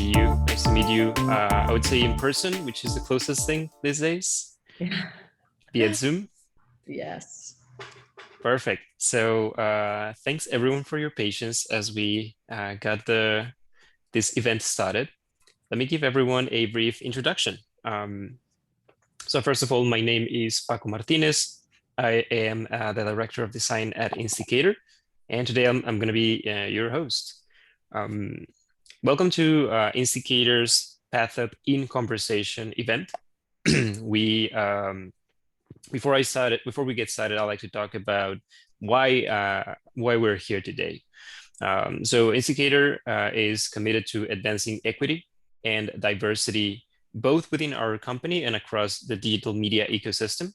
see you. Nice to meet you. I would say in person, which is the closest thing these days, Yeah. via Zoom. Yes. Perfect. So thanks everyone for your patience as we got this event started. Let me give everyone a brief introduction. So first of all, my name is Paco Martinez. I am the Director of Design at Insticator, and today I'm going to be your host. Um, Welcome to Insticator's thUp in Conversation event. we Before we get started, I'd like to talk about why we're here today. So Insticator is committed to advancing equity and diversity both within our company and across the digital media ecosystem.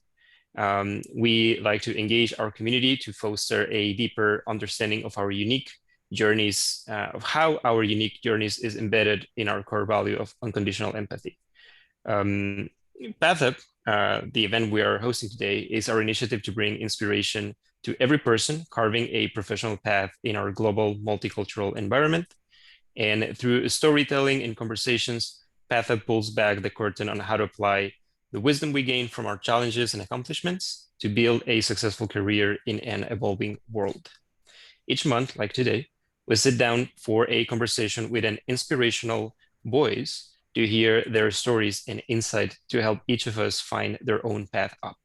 We like to engage our community to foster a deeper understanding of our unique journeys, of how our unique journeys is embedded in our core value of unconditional empathy. Um, thUp, the event we are hosting today, is our initiative to bring inspiration to every person carving a professional path in our global multicultural environment. And through storytelling and conversations, thUp pulls back the curtain on how to apply the wisdom we gain from our challenges and accomplishments to build a successful career in an evolving world. Each month, like today, we sit down for a conversation with an inspirational voice to hear their stories and insight to help each of us find their own path up.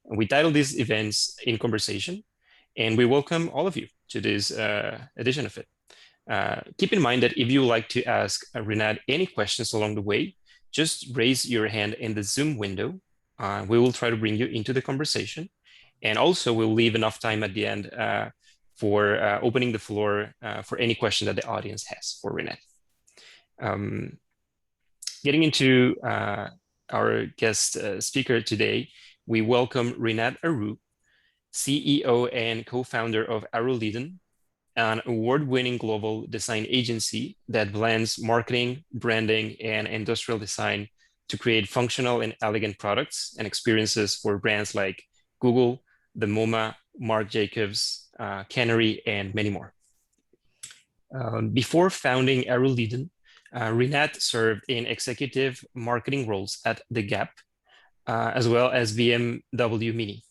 We title these events In Conversation, and we welcome all of you to this edition of it. Keep in mind that if you would like to ask Rinat any questions along the way, just raise your hand in the Zoom window. We will try to bring you into the conversation. And also we'll leave enough time at the end for opening the floor for any question that the audience has for Rinat. Getting into our guest speaker today, we welcome Rinat Aruh, CEO and co-founder of Aruliden, an award-winning global design agency that blends marketing, branding, and industrial design to create functional and elegant products and experiences for brands like Google, the MoMA, Marc Jacobs, Canary, and many more. Before founding Aruliden, Rinat served in executive marketing roles at The Gap, as well as BMW Mini.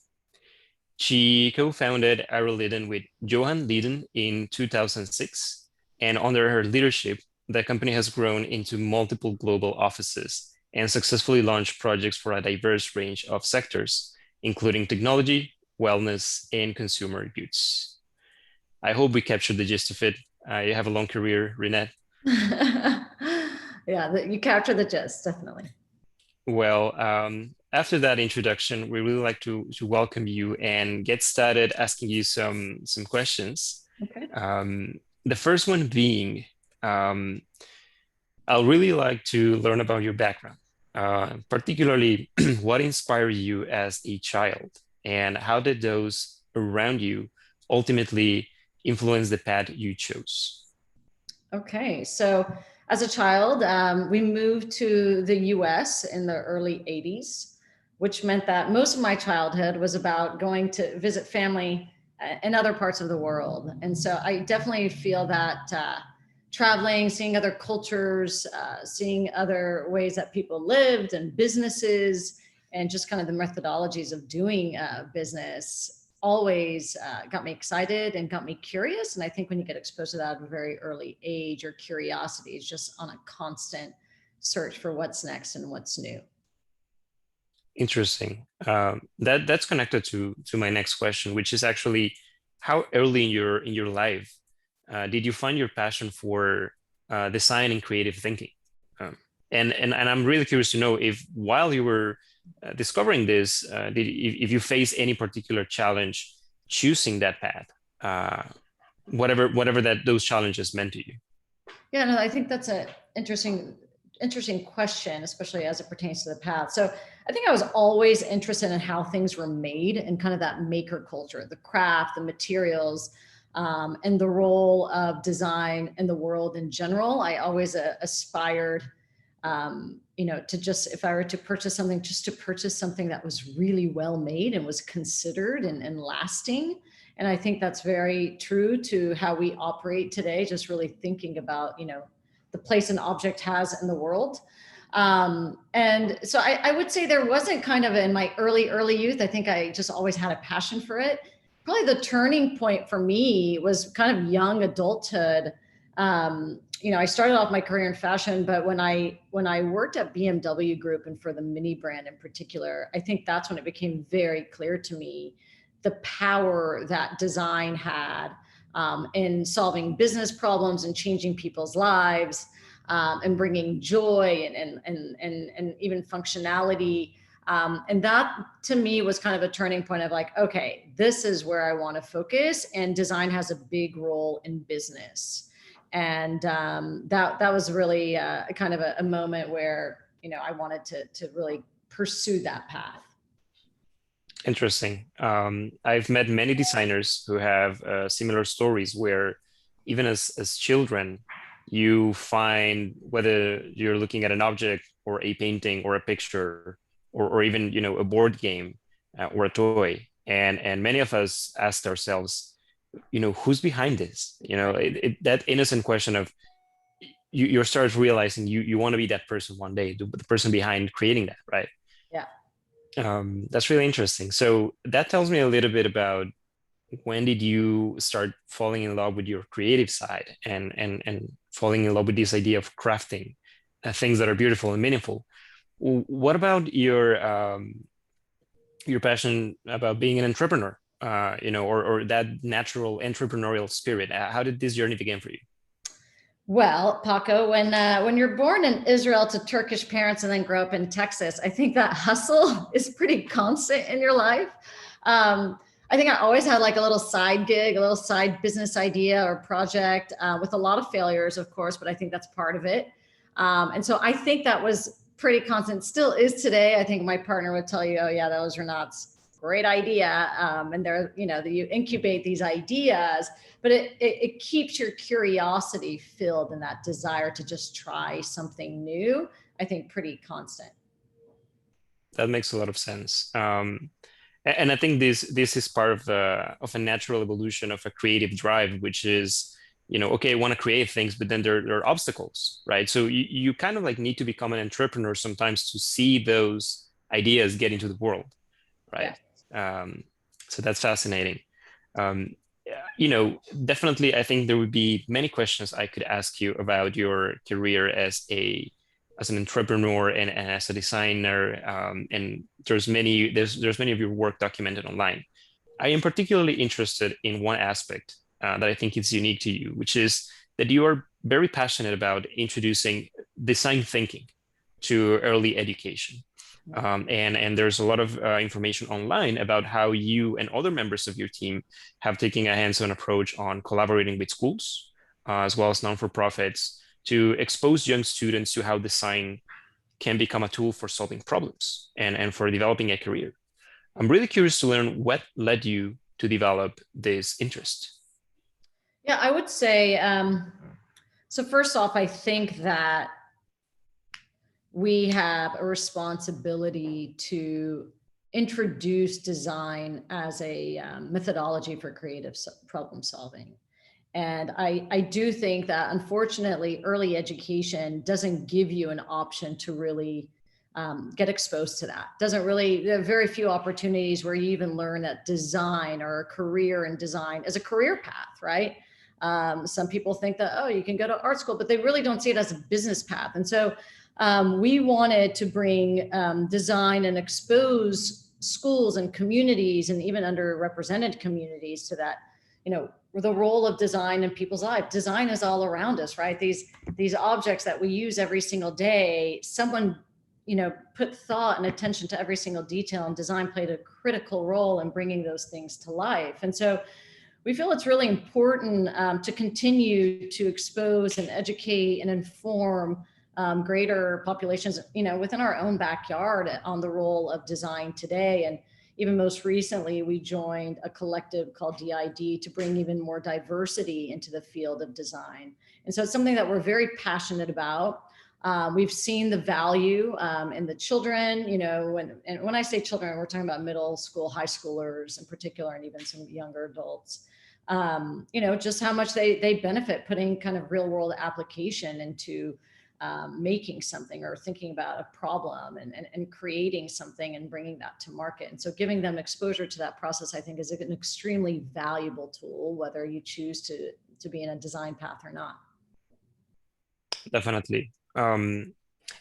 She co-founded Aruliden with Johan Liden in 2006, and under her leadership, the company has grown into multiple global offices and successfully launched projects for a diverse range of sectors, including technology, wellness, and consumer goods. I hope we captured the gist of it. You have a long career, Rinat. Yeah, you captured the gist, definitely. Well, after that introduction, we really like to welcome you and get started asking you some questions. Okay. The first one being, I'll really like to learn about your background, particularly what inspired you as a child, and how did those around you ultimately influence the path you chose? Okay, so as a child, we moved to the US in the early 80s, which meant that most of my childhood was about going to visit family in other parts of the world. And so I definitely feel that traveling, seeing other cultures, seeing other ways that people lived and businesses, and just kind of the methodologies of doing business always got me excited and got me curious. And I think when you get exposed to that at a very early age, your curiosity is just on a constant search for what's next and what's new. Interesting. That's connected to my next question, which is actually how early in your life did you find your passion for design and creative thinking? And I'm really curious to know if while you were discovering this, if you face any particular challenge choosing that path, whatever that those challenges meant to you. Yeah, no, I think that's an interesting question, especially as it pertains to the path. So I think I was always interested in how things were made and kind of that maker culture, the craft, the materials, and the role of design in the world in general. I always aspired, to just, if I were to purchase something, just to purchase something that was really well made and was considered and lasting. And I think that's very true to how we operate today, just really thinking about, the place an object has in the world. And so I would say there wasn't kind of in my early youth, I think I just always had a passion for it. Probably the turning point for me was kind of young adulthood. I started off my career in fashion, but when I worked at BMW Group and for the Mini brand in particular, I think that's when it became very clear to me the power that design had in solving business problems and changing people's lives, and bringing joy and even functionality. And that to me was kind of a turning point of like, okay, this is where I want to focus, and design has a big role in business. And that was really kind of a moment where, I wanted to really pursue that path. Interesting. I've met many designers who have similar stories where even as children, you find whether you're looking at an object or a painting or a picture or even, a board game or a toy. And many of us asked ourselves, who's behind this? That innocent question of you start realizing you want to be that person one day, the person behind creating that, right? Yeah. That's really interesting. So that tells me a little bit about when did you start falling in love with your creative side and falling in love with this idea of crafting things that are beautiful and meaningful. What about your passion about being an entrepreneur? Or that natural entrepreneurial spirit. How did this journey begin for you? Well, Paco, when you're born in Israel to Turkish parents and then grow up in Texas, I think that hustle is pretty constant in your life. I think I always had like a little side gig, a little side business idea or project, with a lot of failures, of course, but I think that's part of it. And so I think that was pretty constant, still is today. I think my partner would tell you, oh yeah, that was Rinat's great idea. And there, you incubate these ideas, but it keeps your curiosity filled and that desire to just try something new, I think pretty constant. That makes a lot of sense. And I think this is part of a natural evolution of a creative drive, which is, okay, I want to create things, but then there are obstacles, right? So you kind of like need to become an entrepreneur sometimes to see those ideas get into the world, right? Yeah. So that's fascinating. Um, Definitely, I think there would be many questions I could ask you about your career as an entrepreneur and as a designer. And there's many of your work documented online. I am particularly interested in one aspect that I think is unique to you, which is that you are very passionate about introducing design thinking to early education. And there's a lot of information online about how you and other members of your team have taken a hands-on approach on collaborating with schools, as well as non-for-profits, to expose young students to how design can become a tool for solving problems and for developing a career. I'm really curious to learn what led you to develop this interest. Yeah, I would say, so first off, I think that we have a responsibility to introduce design as a methodology for creative problem solving. And I do think that unfortunately, early education doesn't give you an option to really get exposed to that. There are very few opportunities where you even learn that design or a career in design is a career path, right? Some people think that, oh, you can go to art school, but they really don't see it as a business path. And so we wanted to bring design and expose schools and communities and even underrepresented communities to that, the role of design in people's lives. Design is all around us, right? These objects that we use every single day, someone, put thought and attention to every single detail, and design played a critical role in bringing those things to life. And so we feel it's really important to continue to expose and educate and inform greater populations, within our own backyard on the role of design today. And even most recently, we joined a collective called DID to bring even more diversity into the field of design. And so it's something that we're very passionate about. We've seen the value in the children, when I say children, we're talking about middle school, high schoolers in particular, and even some younger adults. just how much they benefit putting kind of real world application into making something or thinking about a problem and creating something and bringing that to market. And so giving them exposure to that process, I think, is an extremely valuable tool, whether you choose to be in a design path or not. Definitely. And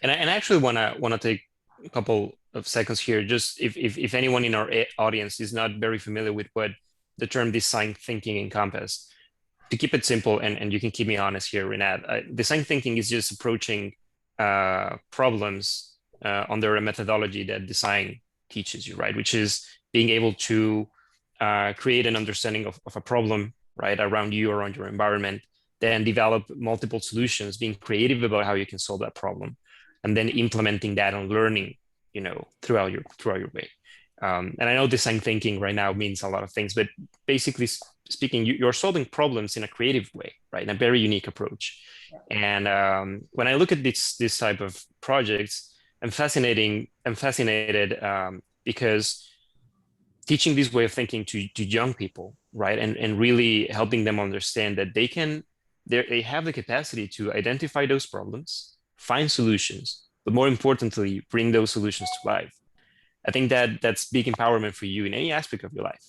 I actually wanna take a couple of seconds here, just if anyone in our audience is not very familiar with what the term design thinking encompasses. To keep it simple, and you can keep me honest here, Rinat, design thinking is just approaching problems under a methodology that design teaches you, right? Which is being able to create an understanding of a problem, right, around you, around your environment, then develop multiple solutions, being creative about how you can solve that problem, and then implementing that and learning, throughout your way. And I know design thinking right now means a lot of things, but basically speaking, you're solving problems in a creative way, right? In a very unique approach. And when I look at this type of projects, I'm fascinated because teaching this way of thinking to young people, right, and really helping them understand that they have the capacity to identify those problems, find solutions, but more importantly, bring those solutions to life. I think that's big empowerment for you in any aspect of your life.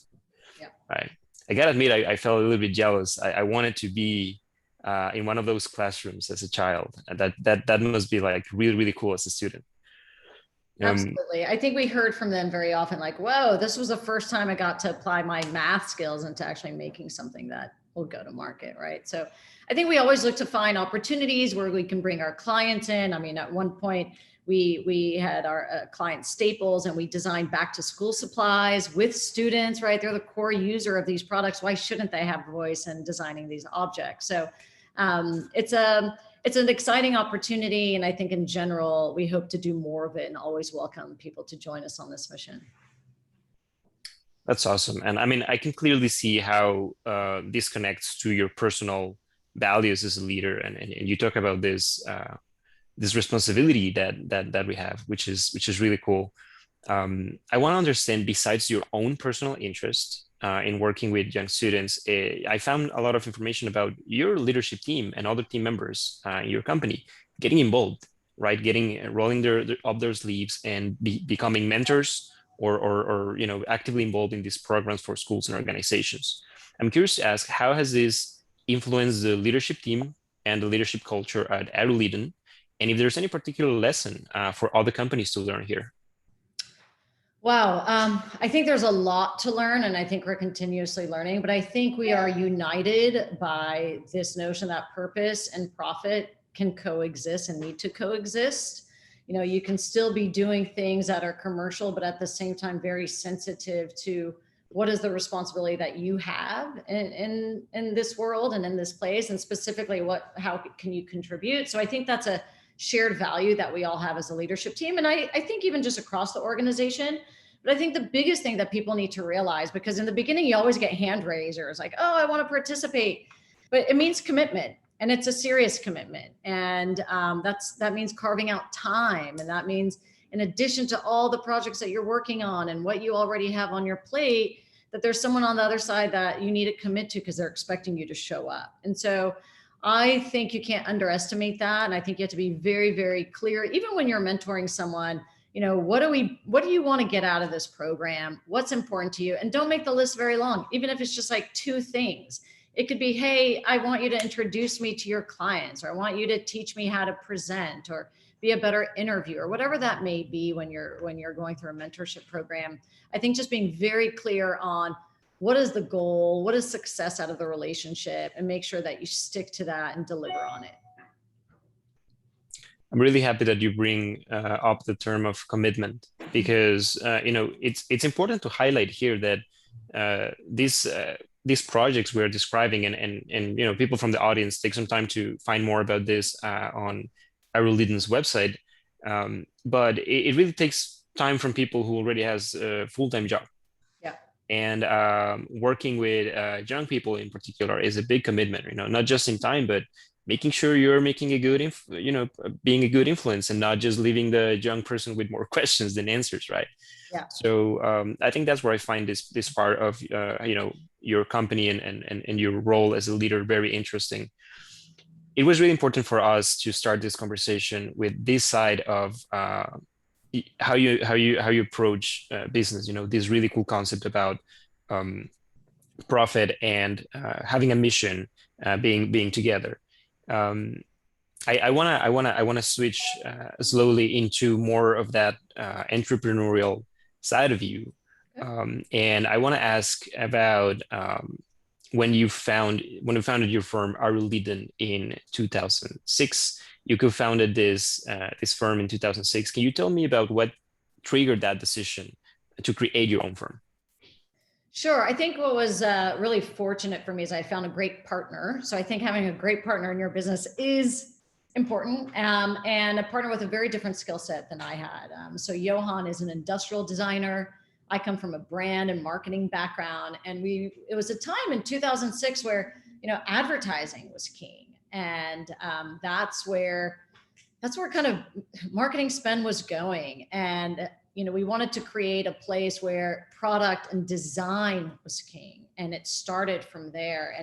Yeah. Right. I gotta admit, I felt a little bit jealous. I wanted to be in one of those classrooms as a child. That must be like really, really cool as a student. Absolutely. I think we heard from them very often, like, whoa, this was the first time I got to apply my math skills into actually making something that will go to market, right? So I think we always look to find opportunities where we can bring our clients in. I mean, at one point, we had our client Staples, and we designed back to school supplies with students, right? They're the core user of these products. Why shouldn't they have a voice in designing these objects? So it's an exciting opportunity. And I think in general, we hope to do more of it and always welcome people to join us on this mission. That's awesome. And I mean, I can clearly see how this connects to your personal values as a leader. And you talk about this responsibility that we have, which is really cool. I want to understand, besides your own personal interest in working with young students, I found a lot of information about your leadership team and other team members in your company getting involved, right? Rolling up their sleeves and becoming mentors or actively involved in these programs for schools and organizations. I'm curious to ask, how has this influenced the leadership team and the leadership culture at Aruliden? And if there's any particular lesson for other companies to learn here. Wow. I think there's a lot to learn, and I think we're continuously learning, but I think we are united by this notion that purpose and profit can coexist and need to coexist. You can still be doing things that are commercial, but at the same time, very sensitive to what is the responsibility that you have in this world and in this place, and specifically how can you contribute? So I think that's a shared value that we all have as a leadership team. And I think even just across the organization. But I think the biggest thing that people need to realize, because in the beginning, you always get hand raisers like, oh, I want to participate, but it means commitment, and it's a serious commitment. And that means carving out time. And that means, in addition to all the projects that you're working on and what you already have on your plate, that there's someone on the other side that you need to commit to because they're expecting you to show up. And so I think you can't underestimate that. And I think you have to be very, very clear, even when you're mentoring someone, what do you want to get out of this program? What's important to you? And don't make the list very long, even if it's just like 2 things. It could be, hey, I want you to introduce me to your clients, or I want you to teach me how to present or be a better interviewer, whatever that may be when you're going through a mentorship program. I think just being very clear on what is the goal, what is success out of the relationship, and make sure that you stick to that and deliver on it. I'm really happy that you bring up the term of commitment, because it's important to highlight here that these projects we're describing, and people from the audience take some time to find more about this on Aruliden's website. But it really takes time from people who already has a full-time job. Yeah. And working with young people in particular is a big commitment, not just in time, but making sure you're making a good, being a good influence, and not just leaving the young person with more questions than answers, right? Yeah. So I think that's where I find this part of your company and your role as a leader very interesting. It was really important for us to start this conversation with this side of how you approach business. This really cool concept about um, profit and having a mission, being together. Um, I wanna switch slowly into more of that entrepreneurial side of you, and I wanna ask about when you founded your firm Aruliden in 2006. You co-founded this firm in 2006. Can you tell me about what triggered that decision to create your own firm? Sure. I think what was really fortunate for me is I found a great partner. So I think having a great partner in your business is important, and a partner with a very different skill set than I had. So Johan is an industrial designer. I come from a brand and marketing background, and it was a time in 2006 where advertising was king, and that's where kind of marketing spend was going. And we wanted to create a place where product and design was king, and it started from there.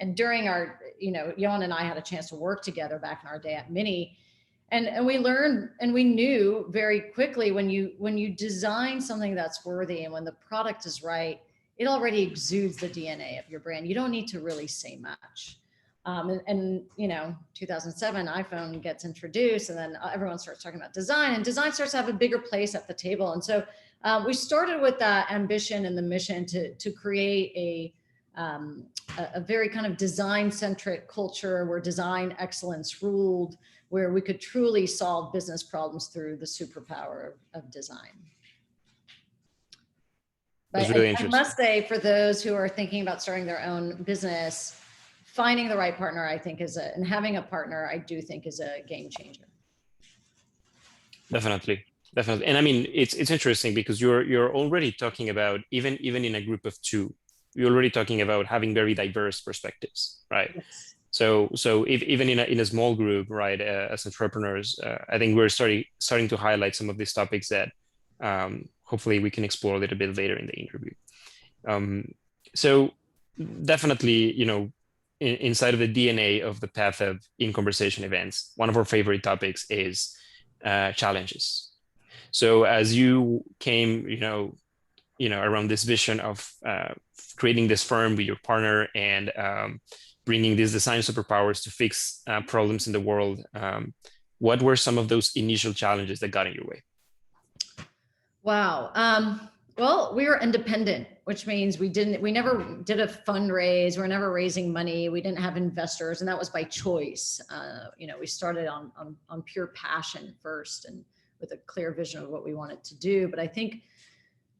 And during our, Johan and I had a chance to work together back in our day at Mini, and we learned and we knew very quickly when you design something that's worthy and when the product is right, it already exudes the DNA of your brand. You don't need to really say much. And 2007 iPhone gets introduced, and then everyone starts talking about design, and design starts to have a bigger place at the table. And so we started with that ambition and the mission to create a very kind of design centric culture where design excellence ruled, where we could truly solve business problems through the superpower of design. But That's really I interesting. must say, for those who are thinking about starting their own business, finding the right partner, I think, and having a partner, I do think, is a game changer. Definitely. Definitely. And I mean, it's interesting because you're already talking about, even in a group of two, you're already talking about having very diverse perspectives, right? Yes. So if even in a small group, right, as entrepreneurs, I think we're starting to highlight some of these topics that hopefully we can explore a little bit later in the interview. So definitely, inside of the DNA of the path of in conversation events, one of our favorite topics is challenges. So as you came, around this vision of creating this firm with your partner and bringing these design superpowers to fix problems in the world, what were some of those initial challenges that got in your way? Wow. Well, we were independent, which means we never did a fundraise. We're never raising money. We didn't have investors, and that was by choice. We started on pure passion first, and with a clear vision of what we wanted to do. But I think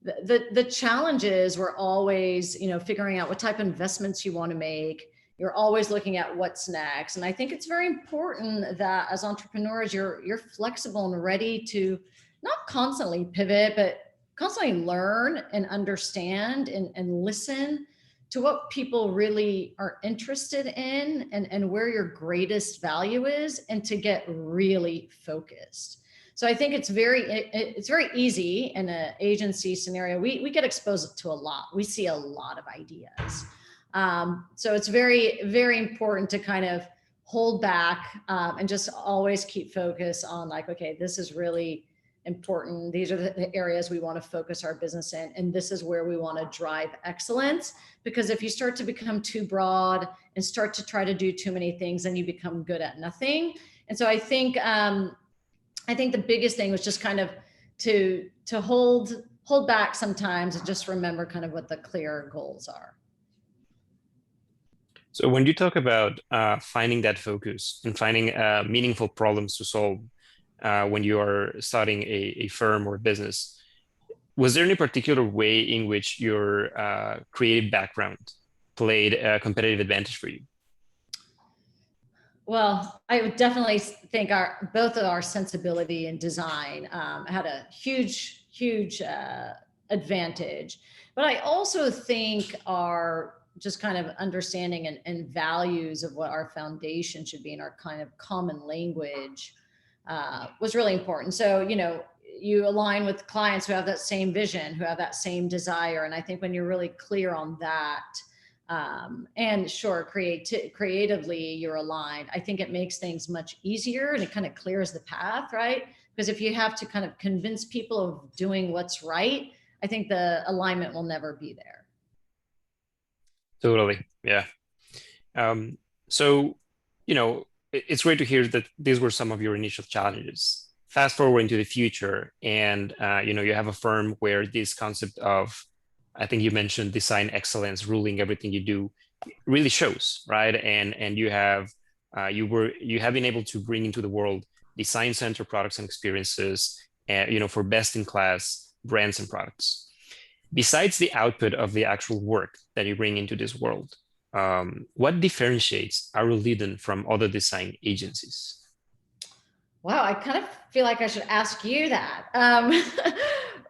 the challenges were always, figuring out what type of investments you want to make. You're always looking at what's next. And I think it's very important that as entrepreneurs, you're flexible and ready to not constantly pivot, but constantly learn and understand and listen to what people really are interested in, and where your greatest value is, and to get really focused. So I think it's very easy in an agency scenario. We get exposed to a lot. We see a lot of ideas. So it's very, very important to kind of hold back, and just always keep focus on, like, okay, this is really important. These are the areas we want to focus our business in, and this is where we want to drive excellence. Because if you start to become too broad and start to try to do too many things, then you become good at nothing. And so I think the biggest thing was just kind of to hold back sometimes, and just remember kind of what the clear goals are. So when you talk about finding that focus and finding meaningful problems to solve when you are starting a firm or a business, was there any particular way in which your creative background played a competitive advantage for you? Well, I would definitely think both of our sensibility and design had a huge advantage. But I also think our just kind of understanding and values of what our foundation should be, and our kind of common language was really important. So, you align with clients who have that same vision, who have that same desire. And I think when you're really clear on that, and sure, creatively you're aligned, I think it makes things much easier and it kind of clears the path, right? Because if you have to kind of convince people of doing what's right, I think the alignment will never be there. Totally. Yeah. Um, so, it's great to hear that these were some of your initial challenges. Fast forward into the future, and you have a firm where this concept of, I think you mentioned design excellence ruling everything you do, really shows, right? And you have been able to bring into the world design center products and experiences, for best in class brands and products. Besides the output of the actual work that you bring into this world, what differentiates Aruliden from other design agencies? Wow, I kind of feel like I should ask you that.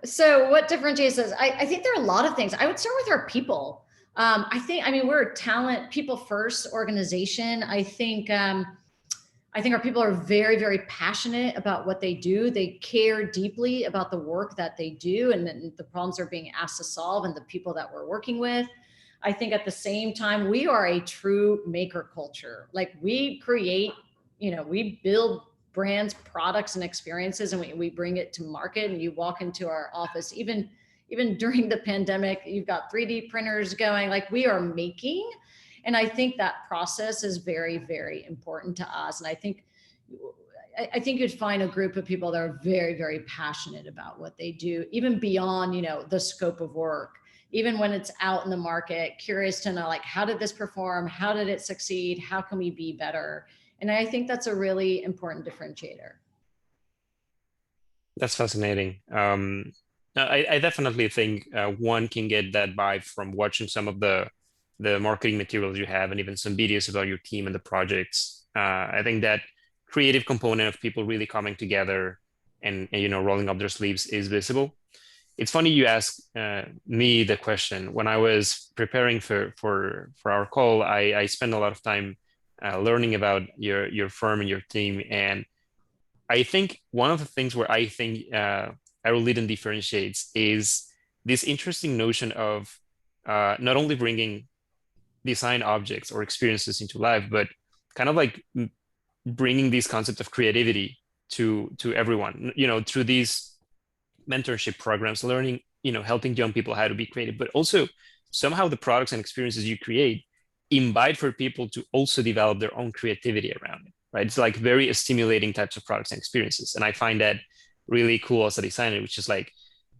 So what differentiates us? I think there are a lot of things. I would start with our people. I mean, we're a talent, people first organization. I think our people are very, very passionate about what they do. They care deeply about the work that they do and the problems they're being asked to solve and the people that we're working with. I think at the same time, we are a true maker culture. Like we create, we build brands, products, and experiences, and we bring it to market. And you walk into our office, even during the pandemic, you've got 3D printers going, like we are making. And I think that process is very, very important to us. And I think you'd find a group of people that are very, very passionate about what they do, even beyond, the scope of work, even when it's out in the market, curious to know, like, how did this perform? How did it succeed? How can we be better? And I think that's a really important differentiator. That's fascinating. I definitely think one can get that vibe from watching some of the marketing materials you have and even some videos about your team and the projects. I think that creative component of people really coming together and rolling up their sleeves is visible. It's funny you ask me the question. When I was preparing for our call, I spent a lot of time learning about your firm and your team, and I think one of the things where I think Aruliden differentiates is this interesting notion of not only bringing design objects or experiences into life, but kind of like bringing this concept of creativity to everyone, through these mentorship programs, learning, helping young people how to be creative, but also somehow the products and experiences you create invite for people to also develop their own creativity around it, right? It's like very stimulating types of products and experiences. And I find that really cool as a designer, which is like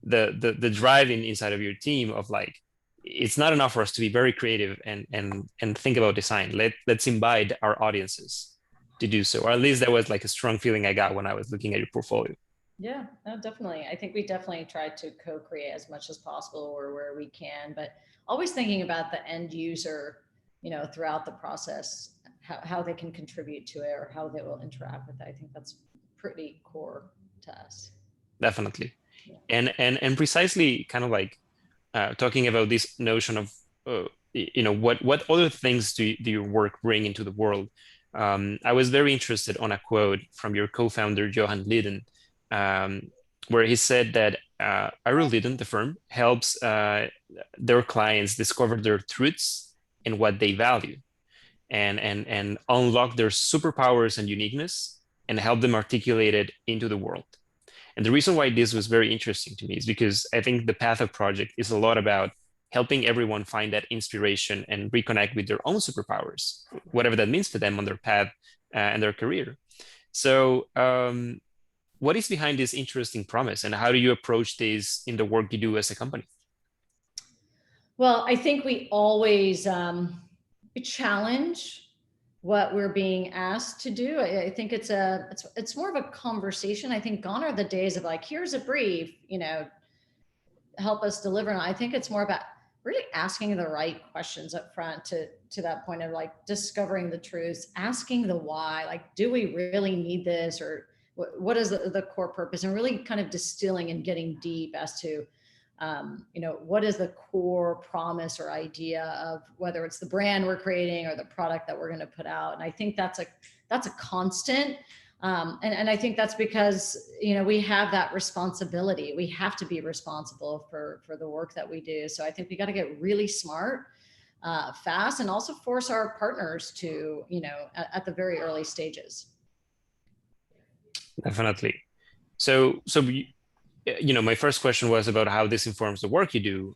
the driving inside of your team of like, it's not enough for us to be very creative and think about design. Let's invite our audiences to do so. Or at least that was like a strong feeling I got when I was looking at your portfolio. Yeah, no, definitely. I think we definitely try to co-create as much as possible or where we can, but always thinking about the end user, throughout the process, how they can contribute to it or how they will interact with it. I think that's pretty core to us. Definitely. Yeah. And precisely kind of like talking about this notion of what other things do your work bring into the world. I was very interested on a quote from your co-founder Johan Liden, where he said that Aruliden, the firm, helps their clients discover their truths and what they value, and unlock their superpowers and uniqueness, and help them articulate it into the world. And the reason why this was very interesting to me is because I think the thUp project is a lot about helping everyone find that inspiration and reconnect with their own superpowers, whatever that means to them on their path and their career. So, what is behind this interesting promise, and how do you approach this in the work you do as a company? Well, I think we always challenge what we're being asked to do. I think it's more of a conversation. I think gone are the days of like, here's a brief, help us deliver. And I think it's more about really asking the right questions up front to that point of like discovering the truths, asking the why, like, do we really need this, or what is the core purpose, and really kind of distilling and getting deep as to what is the core promise or idea of whether it's the brand we're creating or the product that we're going to put out. And I think that's a constant. And I think that's because, we have that responsibility. We have to be responsible for the work that we do. So I think we got to get really smart, fast, and also force our partners to, at the very early stages. Definitely. So my first question was about how this informs the work you do.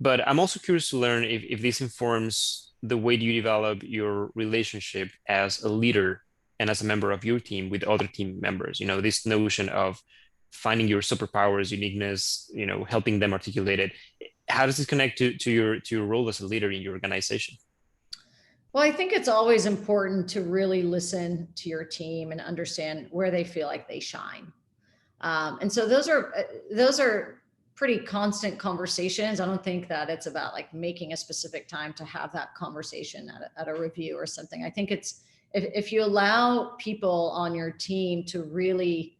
But I'm also curious to learn if this informs the way you develop your relationship as a leader and as a member of your team with other team members. This notion of finding your superpowers, uniqueness, helping them articulate it. How does this connect to your role as a leader in your organization? Well, I think it's always important to really listen to your team and understand where they feel like they shine. And so those are pretty constant conversations. I don't think that it's about like making a specific time to have that conversation at a review or something. I think it's if you allow people on your team to really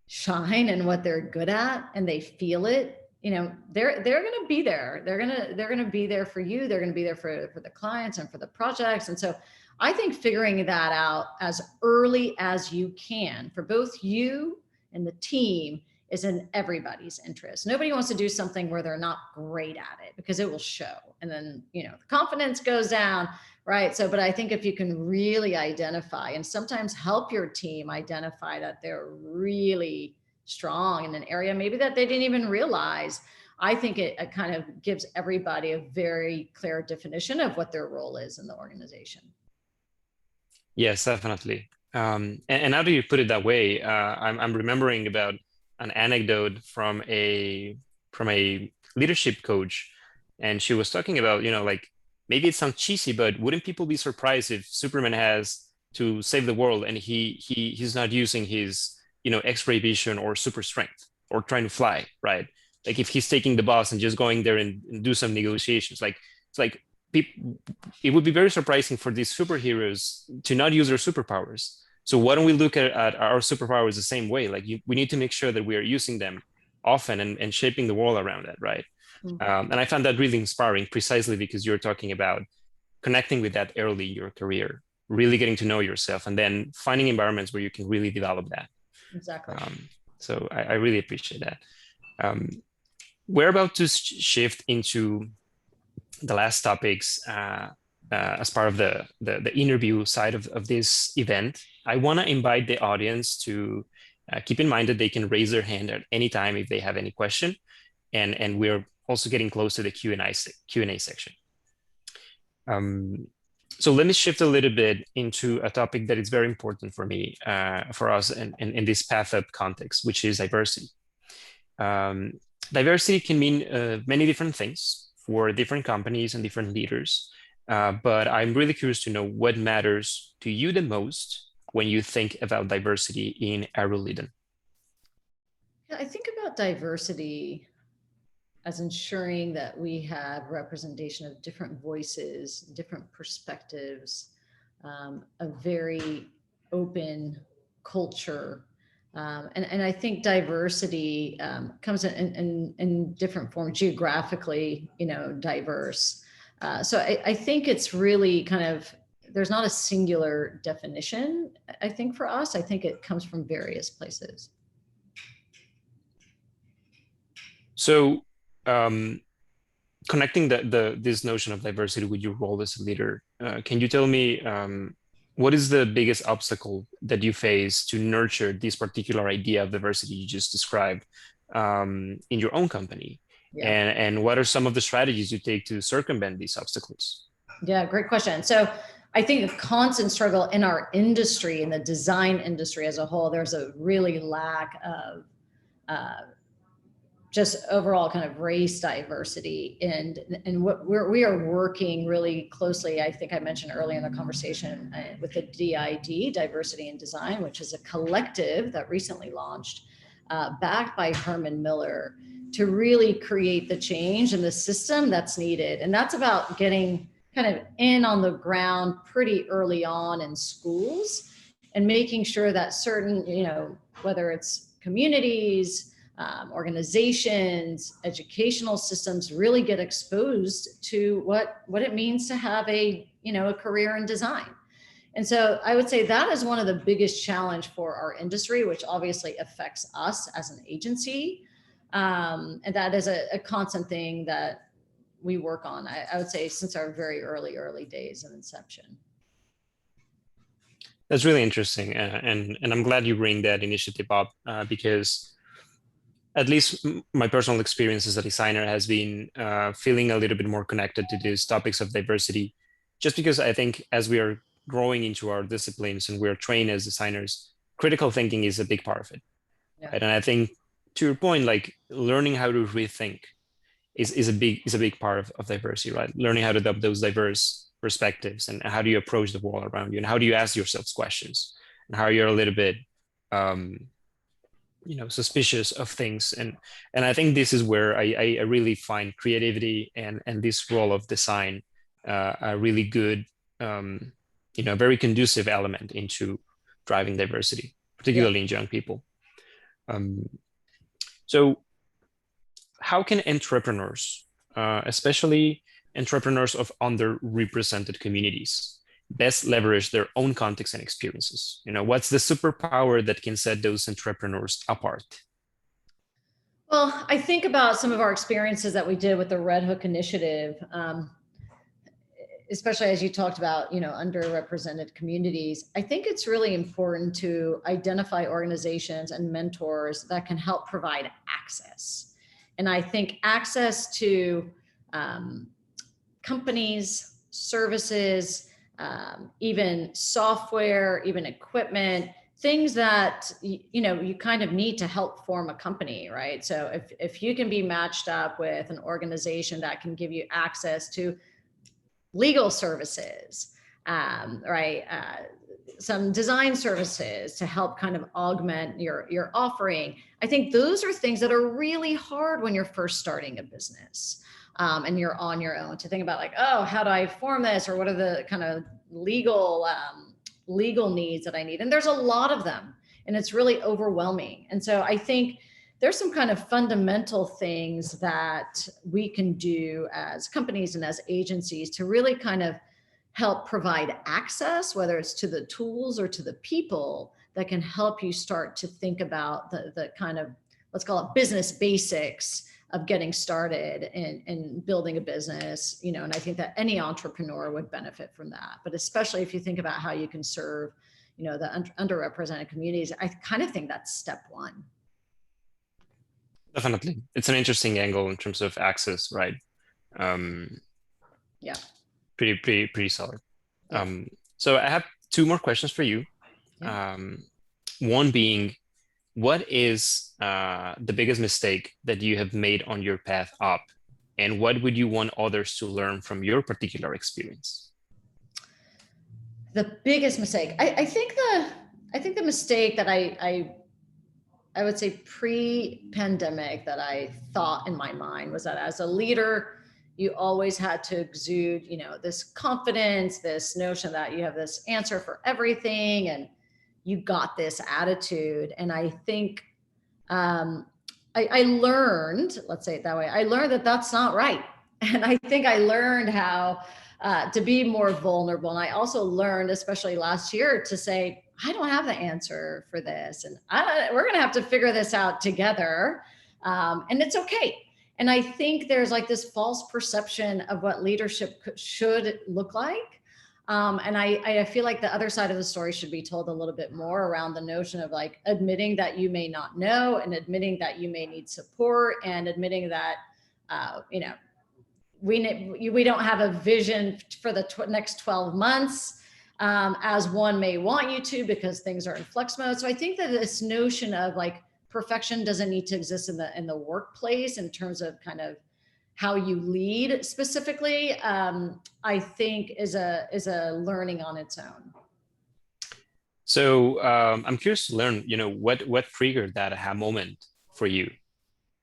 shine in what they're good at and they feel it, they're going to be there. They're going to be there for you. They're going to be there for the clients and for the projects. And so I think figuring that out as early as you can for both you and the team is in everybody's interest. Nobody wants to do something where they're not great at it because it will show. And then, the confidence goes down, right? So, but I think if you can really identify and sometimes help your team identify that they're really strong in an area maybe that they didn't even realize, I think it kind of gives everybody a very clear definition of what their role is in the organization. Yes, definitely. And now that you put it that way, I'm remembering about an anecdote from a leadership coach, and she was talking about, like maybe it sounds cheesy, but wouldn't people be surprised if Superman has to save the world and he's not using his, X-ray vision or super strength or trying to fly, right? Like if he's taking the bus and just going there and do some negotiations, like it's like it would be very surprising for these superheroes to not use their superpowers. So why don't we look at our superpowers the same way? Like we need to make sure that we are using them often and shaping the world around that, right? Mm-hmm. And I found that really inspiring precisely because you're talking about connecting with that early in your career, really getting to know yourself, and then finding environments where you can really develop that. Exactly. So I really appreciate that. We're about to shift into the last topics as part of the interview side of this event. I want to invite the audience to keep in mind that they can raise their hand at any time if they have any question. And we're also getting close to the Q&A section. So let me shift a little bit into a topic that is very important for me, for us in this thUp context, which is diversity. Diversity can mean many different things for different companies and different leaders. But I'm really curious to know what matters to you the most when you think about diversity in Aruliden. Yeah, I think about diversity as ensuring that we have representation of different voices, different perspectives, a very open culture. And I think diversity comes in different forms, geographically, diverse. So I think it's really kind of, there's not a singular definition, I think, for us. I think it comes from various places. So connecting this notion of diversity with your role as a leader, can you tell me what is the biggest obstacle that you face to nurture this particular idea of diversity you just described in your own company? Yeah. And what are some of the strategies you take to circumvent these obstacles? Yeah, great question. So I think a constant struggle in our industry, in the design industry as a whole, there's a really lack of just overall kind of race diversity, and what we are working really closely. I think I mentioned earlier in the conversation with the DID, Diversity in Design, which is a collective that recently launched, backed by Herman Miller, to really create the change in the system that's needed. And that's about getting kind of in on the ground pretty early on in schools and making sure that certain, whether it's communities, organizations, educational systems really get exposed to what it means to have a career in design. And so I would say that is one of the biggest challenge for our industry, which obviously affects us as an agency. And that is a constant thing that we work on, I would say, since our very early days of inception. That's really interesting, and I'm glad you bring that initiative up because at least my personal experience as a designer has been feeling a little bit more connected to these topics of diversity, just because I think as we are growing into our disciplines and we're trained as designers, critical thinking is a big part of it, Yeah. right? And I think to your point, like learning how to rethink is a big part of diversity, right? Learning how to adopt those diverse perspectives and how do you approach the world around you and how do you ask yourselves questions and how you're a little bit um, suspicious of things. And I think this is where I really find creativity and this role of design a really good very conducive element into driving diversity, Yeah. particularly in young people. um, so how can entrepreneurs, especially entrepreneurs of underrepresented communities, best leverage their own context and experiences? What's the superpower that can set those entrepreneurs apart? Well, I think about some of our experiences that we did with the Red Hook Initiative, especially as you talked about, underrepresented communities. I think it's really important to identify organizations and mentors that can help provide access. And I think access to um, companies, services, even software, even equipment, things that you kind of need to help form a company, right? So if you can be matched up with an organization that can give you access to legal services, right? Some design services to help kind of augment your offering. I think those are things that are really hard when you're first starting a business. And you're on your own to think about like, oh, how do I form this? Or what are the kind of legal needs that I need? And there's a lot of them and it's really overwhelming. And so I think there's some kind of fundamental things that we can do as companies and as agencies to really kind of help provide access, whether it's to the tools or to the people that can help you start to think about the kind of, let's call it business basics of getting started and building a business, and I think that any entrepreneur would benefit from that. But especially if you think about how you can serve, the underrepresented communities, I kind of think that's step one. Definitely. It's an interesting angle in terms of access, right? Um, Yeah. pretty solid. Yeah. So I have two more questions for you. Yeah. One being, what is the biggest mistake that you have made on your path up? And what would you want others to learn from your particular experience? The biggest mistake, I think the mistake that I would say pre-pandemic that I thought in my mind was that as a leader, you always had to exude, this confidence, this notion that you have this answer for everything and you got this attitude. And I think I learned, let's say it that way, I learned that that's not right. And I think I learned how to be more vulnerable. And I also learned, especially last year, to say, I don't have the answer for this. And we're going to have to figure this out together. And it's okay. And I think there's like this false perception of what leadership should look like. And I feel like the other side of the story should be told a little bit more around the notion of like admitting that you may not know and admitting that you may need support and admitting that, we don't have a vision for the next 12 months as one may want you to because things are in flux mode. So I think that this notion of like perfection doesn't need to exist in the workplace in terms of kind of how you lead specifically, I think is a learning on its own. So I'm curious to learn, what triggered that aha moment for you?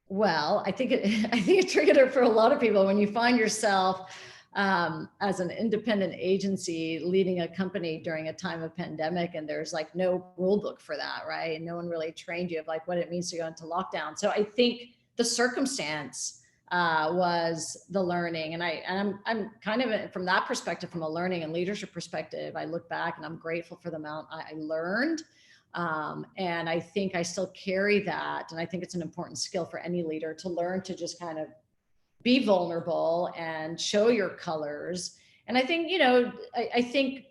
Well, I think it triggered it for a lot of people when you find yourself as an independent agency leading a company during a time of pandemic, and there's like no rule book for that, right? And no one really trained you of like what it means to go into lockdown. So I think the circumstance was the learning. And I'm kind of, from that perspective, from a learning and leadership perspective, I look back and I'm grateful for the amount I learned. And I think I still carry that. And I think it's an important skill for any leader to learn to just kind of be vulnerable and show your colors. And I think, I think,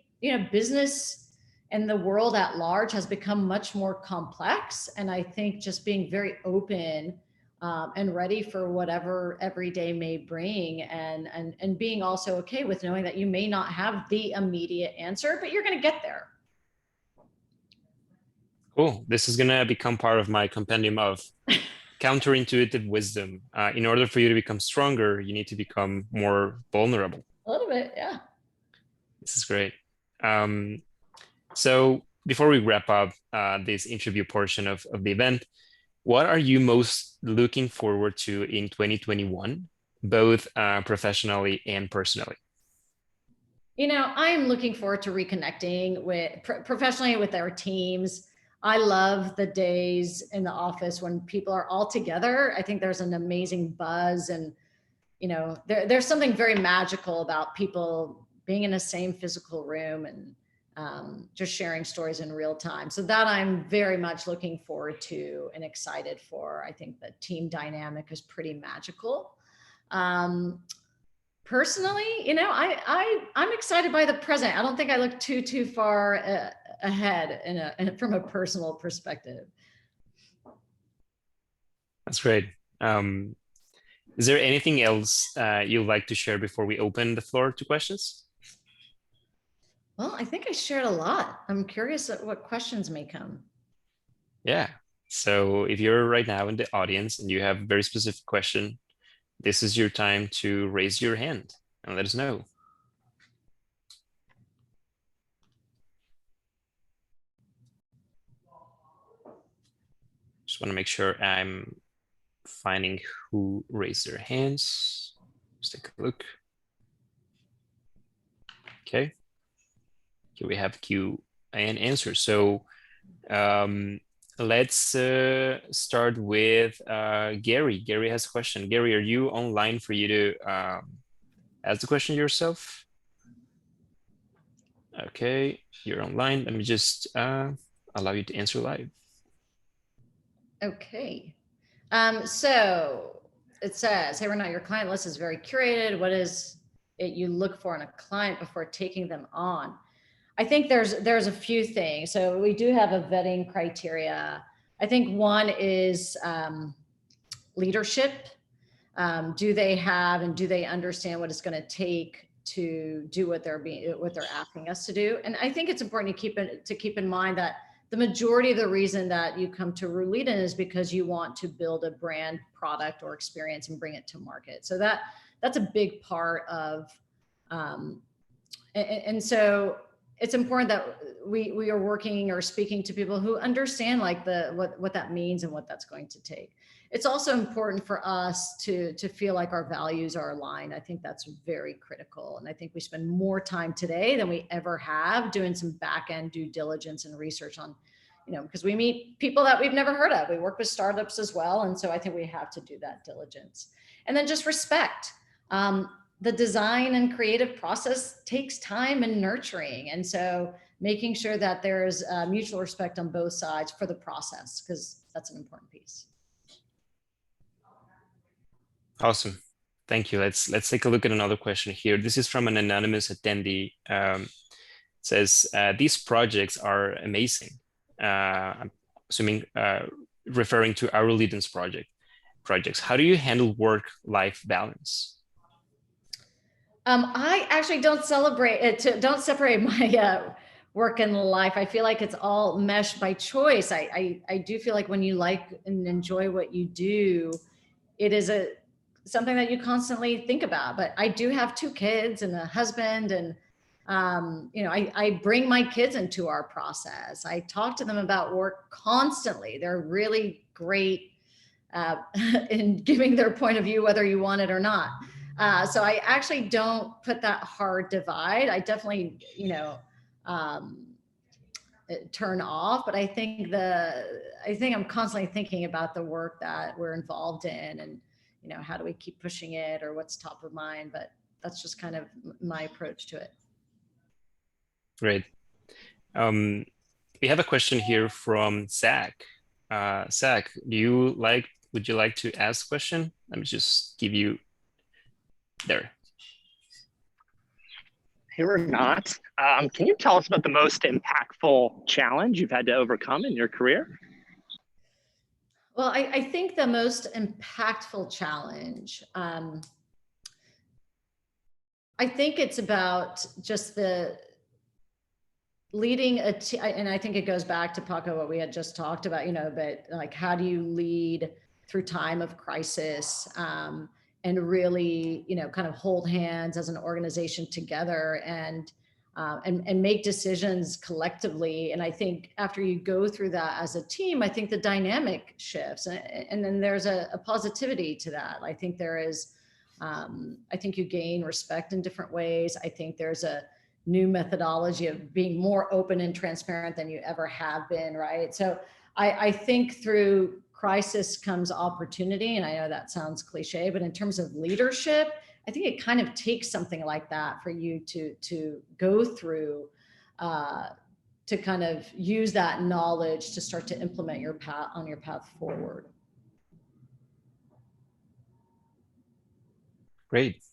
business and the world at large has become much more complex. And I think just being very open and ready for whatever every day may bring, and being also okay with knowing that you may not have the immediate answer, but you're going to get there. Cool. This is going to become part of my compendium of counterintuitive wisdom. In order for you to become stronger, you need to become more vulnerable. A little bit, yeah. This is great. So before we wrap up this interview portion of the event, what are you most looking forward to in 2021, both professionally and personally? I'm looking forward to reconnecting with professionally with our teams. I love the days in the office when people are all together. I think there's an amazing buzz, and there's something very magical about people being in the same physical room and just sharing stories in real time. So that I'm very much looking forward to and excited for. I think the team dynamic is pretty magical. Personally, I'm excited by the present. I don't think I look too far ahead from a personal perspective. That's great. Is there anything else you'd like to share before we open the floor to questions? Well, I think I shared a lot. I'm curious at what questions may come. Yeah. So if you're right now in the audience and you have a very specific question, this is your time to raise your hand and let us know. Just want to make sure I'm finding who raised their hands. Let's take a look. Okay. Here we have Q and answer. So let's start with Gary. Gary has a question. Gary, are you online for you to ask the question yourself? Okay, you're online. Let me just allow you to answer live. Okay. So it says, hey, Rinat, your client list is very curated. What is it you look for in a client before taking them on? I think there's a few things. So we do have a vetting criteria. I think one is leadership. Do they have and do they understand what it's going to take to do what they're asking us to do? And I think it's important to keep in mind that the majority of the reason that you come to Aruliden is because you want to build a brand, product, or experience and bring it to market. So that's a big part of, and so it's important that we are working or speaking to people who understand like what that means and what that's going to take. It's also important for us to feel like our values are aligned. I think that's very critical. And I think we spend more time today than we ever have doing some back-end due diligence and research on, because we meet people that we've never heard of. We work with startups as well. And so I think we have to do that diligence. And then just respect. The design and creative process takes time and nurturing. And so making sure that there's mutual respect on both sides for the process, because that's an important piece. Awesome. Thank you. Let's take a look at another question here. This is from an anonymous attendee. It says, these projects are amazing. I'm assuming referring to Aruliden's projects. How do you handle work-life balance? I actually don't separate my work and life. I feel like it's all meshed by choice. I do feel like when you like and enjoy what you do, it is something that you constantly think about. But I do have 2 kids and a husband, and I bring my kids into our process. I talk to them about work constantly. They're really great in giving their point of view, whether you want it or not. So I actually don't put that hard divide. I definitely, turn off, but I think I'm constantly thinking about the work that we're involved in, and how do we keep pushing it, or what's top of mind? But that's just kind of my approach to it. Great. We have a question here from Zach. Zach, would you like to ask a question? Let me just give you there. Hey, Rinat. Can you tell us about the most impactful challenge you've had to overcome in your career? Well, I think the most impactful challenge, I think it's about just the leading a team, and I think it goes back to Paco, what we had just talked about, but like, how do you lead through time of crisis, and really, kind of hold hands as an organization together and make decisions collectively. And I think after you go through that as a team, I think the dynamic shifts, and then there's a positivity to that. I think there is, I think you gain respect in different ways. I think there's a new methodology of being more open and transparent than you ever have been, right? So I think through crisis comes opportunity, and I know that sounds cliche, but in terms of leadership, I think it kind of takes something like that for you to go through, to kind of use that knowledge to start to implement your path forward. Great.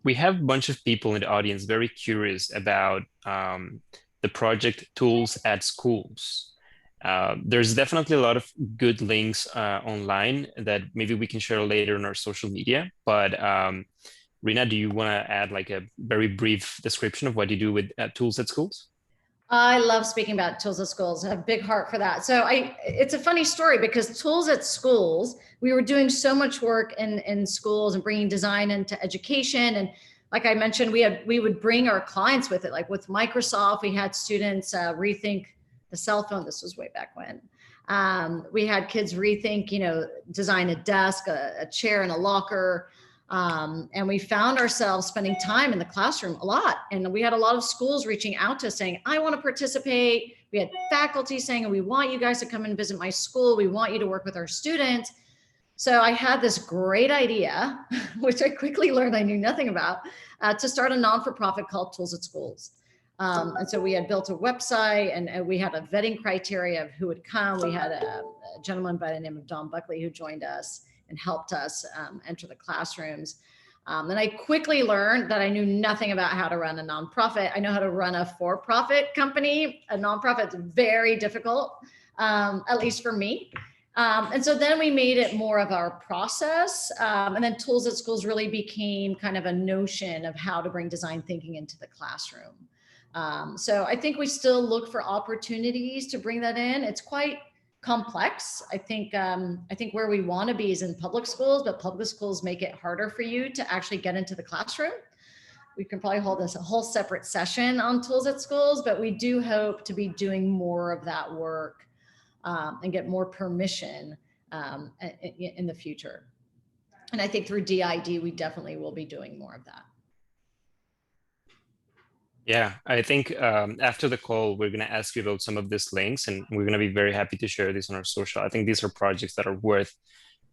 We have a bunch of people in the audience very curious about the project Tools at Schools. There's definitely a lot of good links online that maybe we can share later on our social media. But Rina, do you want to add like a very brief description of what you do with Tools at Schools? I love speaking about Tools at Schools. I have a big heart for that. So it's a funny story, because Tools at Schools, we were doing so much work in schools and bringing design into education. And like I mentioned, we would bring our clients with it. Like with Microsoft, we had students rethink the cell phone. This was way back when. We had kids rethink, design a desk, a chair, and a locker. And we found ourselves spending time in the classroom a lot. And we had a lot of schools reaching out to us saying, I want to participate. We had faculty saying, we want you guys to come and visit my school. We want you to work with our students. So I had this great idea, which I quickly learned I knew nothing about, to start a non-for-profit called Tools at Schools. And so we had built a website, and we had a vetting criteria of who would come. We had a gentleman by the name of Don Buckley who joined us and helped us enter the classrooms. And I quickly learned that I knew nothing about how to run a nonprofit. I know how to run a for-profit company. A nonprofit is very difficult, at least for me. And so then we made it more of our process. And then Tools at Schools really became kind of a notion of how to bring design thinking into the classroom. So I think we still look for opportunities to bring that in. It's quite complex. I think where we want to be is in public schools, but public schools make it harder for you to actually get into the classroom. We can probably hold this a whole separate session on Tools at Schools, but we do hope to be doing more of that work and get more permission in the future. And I think through DID, we definitely will be doing more of that. Yeah, I think after the call, we're going to ask you about some of these links, and we're going to be very happy to share this on our social. I think these are projects that are worth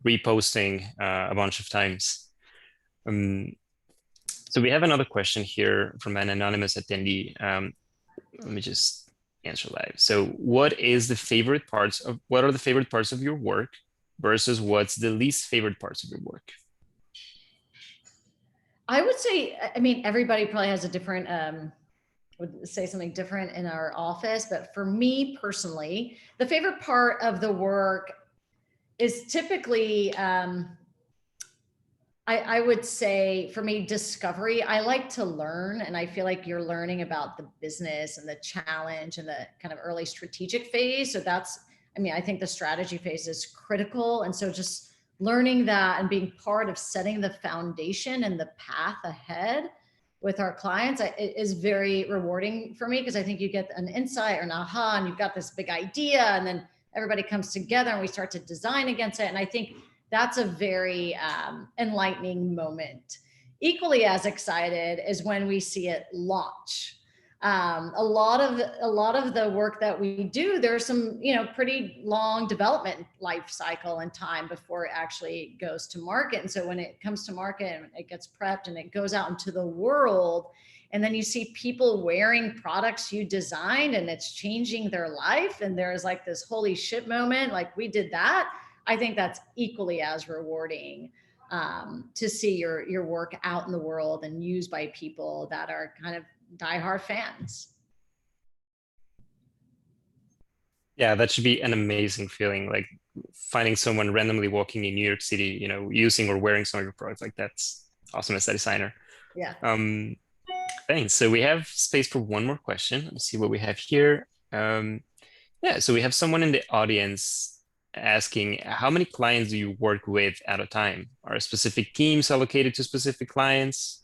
reposting a bunch of times. So we have another question here from an anonymous attendee. Let me just answer live. So what are the favorite parts of your work versus what's the least favorite parts of your work? I would say, I mean, everybody probably has a different, would say something different in our office, but for me personally, the favorite part of the work is typically, I would say for me, discovery. I like to learn, and I feel like you're learning about the business and the challenge and the kind of early strategic phase. So that's, I mean, I think the strategy phase is critical. And so just learning that and being part of setting the foundation and the path ahead with our clients is very rewarding for me, because I think you get an insight or an aha, and you've got this big idea, and then everybody comes together and we start to design against it. And I think that's a very enlightening moment. Equally as excited is when we see it launch. A lot of the work that we do, there's some, pretty long development life cycle and time before it actually goes to market. And so when it comes to market and it gets prepped and it goes out into the world, and then you see people wearing products you designed and it's changing their life, and there's like this holy shit moment, like we did that. I think that's equally as rewarding, to see your work out in the world and used by people that are kind of diehard fans. Yeah, that should be an amazing feeling, like finding someone randomly walking in New York City, using or wearing some of your products. Like that's awesome as a designer. Yeah. Thanks. So we have space for one more question. Let's see what we have here. Yeah, so we have someone in the audience asking, how many clients do you work with at a time? Are specific teams allocated to specific clients?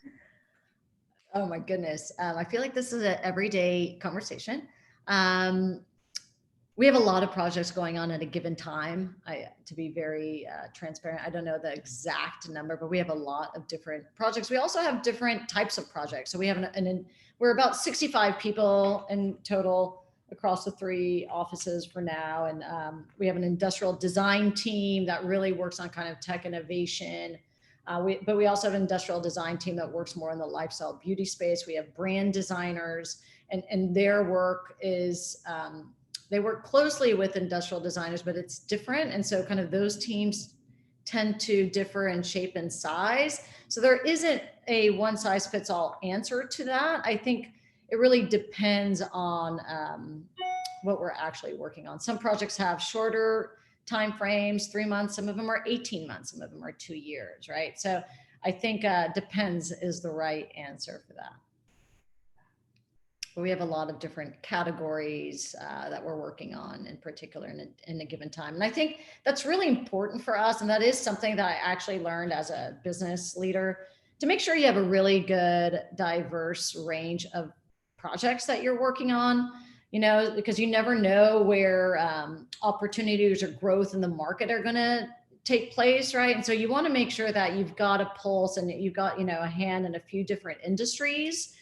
Oh my goodness. I feel like this is an everyday conversation. We have a lot of projects going on at a given time. To be very transparent, I don't know the exact number, but we have a lot of different projects. We also have different types of projects. So we have we're about 65 people in total across the 3 offices for now. And we have an industrial design team that really works on kind of tech innovation. But we also have an industrial design team that works more in the lifestyle beauty space. We have brand designers, and their work is, they work closely with industrial designers, but it's different. And so kind of those teams tend to differ in shape and size. So there isn't a one size fits all answer to that. I think it really depends on what we're actually working on. Some projects have shorter time frames, 3 months, some of them are 18 months, some of them are 2 years, right? So I think depends is the right answer for that. But we have a lot of different categories that we're working on in particular in a given time. And I think that's really important for us. And that is something that I actually learned as a business leader, to make sure you have a really good, diverse range of projects that you're working on, because you never know where opportunities or growth in the market are going to take place, right? And so you want to make sure that you've got a pulse and you've got, a hand in a few different industries.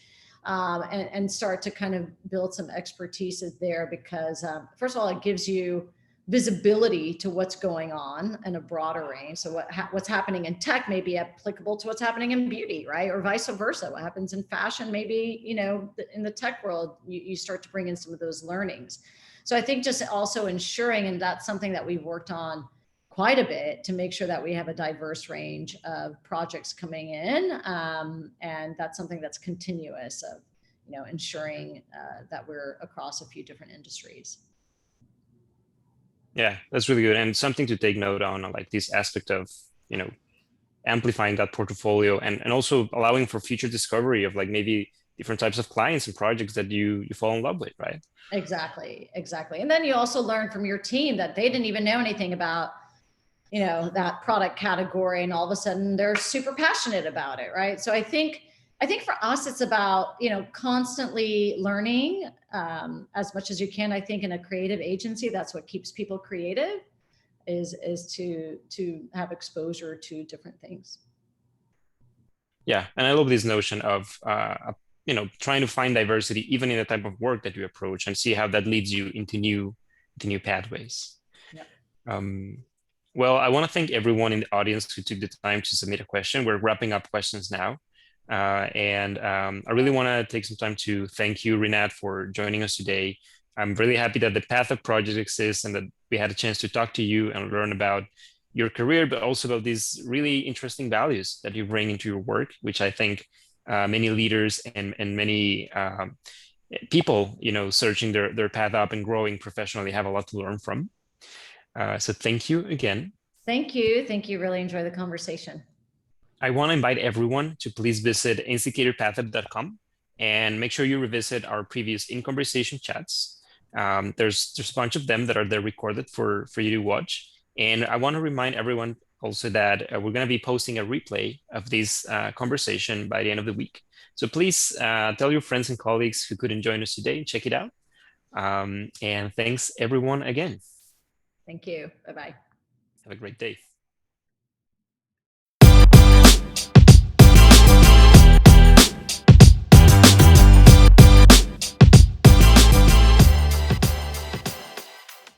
And start to kind of build some expertise there, because first of all, it gives you visibility to what's going on in a broader range. So what's happening in tech may be applicable to what's happening in beauty, right? Or vice versa. What happens in fashion, maybe, in the tech world, you start to bring in some of those learnings. So I think just also ensuring, and that's something that we've worked on quite a bit, to make sure that we have a diverse range of projects coming in. And that's something that's continuous of, ensuring that we're across a few different industries. Yeah, that's really good. And something to take note on, like this aspect of, amplifying that portfolio and also allowing for future discovery of like maybe different types of clients and projects that you fall in love with, right? Exactly. And then you also learn from your team that they didn't even know anything about, that product category, and all of a sudden they're super passionate about it, right? So I think for us, it's about, constantly learning as much as you can. I think in a creative agency, that's what keeps people creative, is to have exposure to different things. Yeah, and I love this notion of trying to find diversity even in the type of work that you approach, and see how that leads you into new pathways. Yep. Well, I want to thank everyone in the audience who took the time to submit a question. We're wrapping up questions now. And I really want to take some time to thank you, Rinat, for joining us today. I'm really happy that the thUp project exists and that we had a chance to talk to you and learn about your career, but also about these really interesting values that you bring into your work, which I think many leaders and many people, searching their path up and growing professionally have a lot to learn from. So thank you again. Thank you. Really enjoy the conversation. I want to invite everyone to please visit insticatorpathup.com and make sure you revisit our previous In Conversation chats. There's a bunch of them that are there recorded for you to watch. And I want to remind everyone also that we're going to be posting a replay of this conversation by the end of the week. So please tell your friends and colleagues who couldn't join us today, check it out. And thanks everyone again. Thank you. Bye-bye. Have a great day.